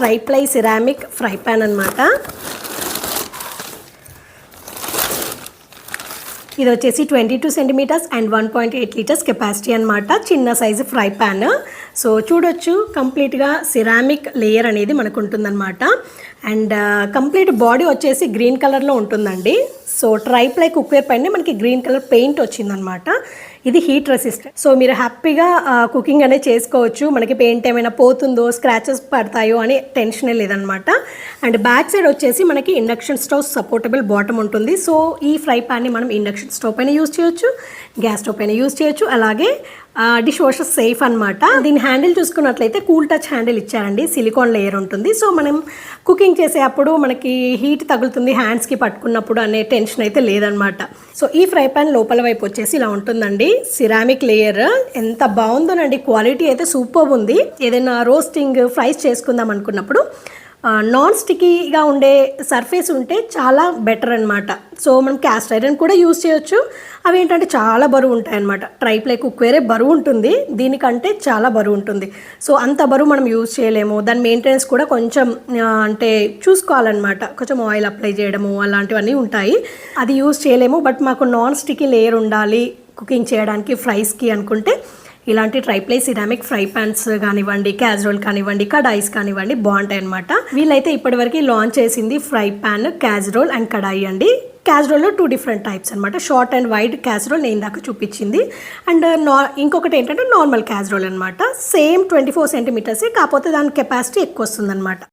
Triply ceramic fry pan అనమాట. ఇది వచ్చేసి 22 సెంటీమీటర్స్ అండ్ 1.8 లీటర్స్ కెపాసిటీ అనమాట. చిన్న సైజు ఫ్రై ప్యాన్. సో చూడొచ్చు కంప్లీట్గా సిరామిక్ లేయర్ అనేది మనకు ఉంటుందన్నమాట. అండ్ కంప్లీట్ బాడీ వచ్చేసి గ్రీన్ కలర్లో ఉంటుందండి. సో ట్రైప్లై కుక్వేర్ పైన మనకి గ్రీన్ కలర్ పెయింట్ వచ్చిందనమాట. ఇది హీట్ రెసిస్టెంట్. సో మీరు హ్యాపీగా కుకింగ్ అనేది చేసుకోవచ్చు. మనకి పెయింట్ ఏమైనా పోతుందో, స్క్రాచెస్ పడతాయో అని టెన్షనే లేదనమాట. అండ్ బ్యాక్ సైడ్ వచ్చేసి మనకి ఇండక్షన్ స్టవ్ సపోర్టబుల్ బాటమ్ ఉంటుంది. సో ఈ ఫ్రై ప్యాన్ని మనం ఇండక్షన్ స్టవ్ పైన యూజ్ చేయొచ్చు, గ్యాస్ స్టవ్ పైన యూజ్ చేయొచ్చు, అలాగే డిష్ వాషర్ సేఫ్ అనమాట. దీని హ్యాండిల్ చూసుకున్నట్లయితే కూల్ టచ్ హ్యాండిల్ ఇచ్చారండి. సిలికాన్ లేయర్ ఉంటుంది. సో మనం కుకింగ్ చేసేటప్పుడు మనకి హీట్ తగులుతుంది హ్యాండ్స్కి పట్టుకున్నప్పుడు అనే టెన్షన్ అయితే లేదనమాట. సో ఈ ఫ్రై ప్యాన్ లోపల వైపు వచ్చేసి ఇలా ఉంటుందండి. సిరామిక్ లేయర్ ఎంత బాగుందోనండి. క్వాలిటీ అయితే సూపర్ ఉంది. ఏదైనా రోస్టింగ్ ఫ్రైస్ చేసుకుందాం అనుకున్నప్పుడు నాన్ స్టిక్కీగా ఉండే సర్ఫేస్ ఉంటే చాలా బెటర్ అనమాట. సో మనం క్యాస్ట్ ఐరన్ కూడా యూజ్ చేయొచ్చు. అవి ఏంటంటే చాలా బరువు ఉంటాయి అనమాట. ట్రైప్లై కుక్వేరే బరువు ఉంటుంది, దీనికంటే చాలా బరువు ఉంటుంది. సో అంత బరువు మనం యూజ్ చేయలేము. దాని మెయింటెనెన్స్ కూడా కొంచెం అంటే చూసుకోవాలన్నమాట. కొంచెం ఆయిల్ అప్లై చేయడము అలాంటివన్నీ ఉంటాయి. అది యూజ్ చేయలేము. బట్ మాకు నాన్ స్టిక్కీ లేయర్ ఉండాలి కుకింగ్ చేయడానికి ఫ్రైస్కి అనుకుంటే ఇలాంటి ట్రైప్లై సిరామిక్ ఫ్రై ప్యాన్స్ కానివ్వండి, క్యాజరోల్ కానివ్వండి, కడాయిస్ కానివ్వండి బాగుంటాయి అనమాట. వీళ్ళైతే ఇప్పటివరకు లాంచ్ చేసింది ఫ్రై ప్యాన్, క్యాజరోల్ అండ్ కడాయి అండి. క్యాజరోల్లో 2 డిఫరెంట్ టైప్స్ అనమాట. షార్ట్ అండ్ వైడ్ క్యాజరోల్ నేను దాకా చూపించింది. అండ్ ఇంకొకటి ఏంటంటే నార్మల్ క్యాజరోల్ అనమాట. సేమ్ 24 సెంటీమీటర్సే, కాకపోతే దాని కెపాసిటీ ఎక్కువ వస్తుంది అనమాట.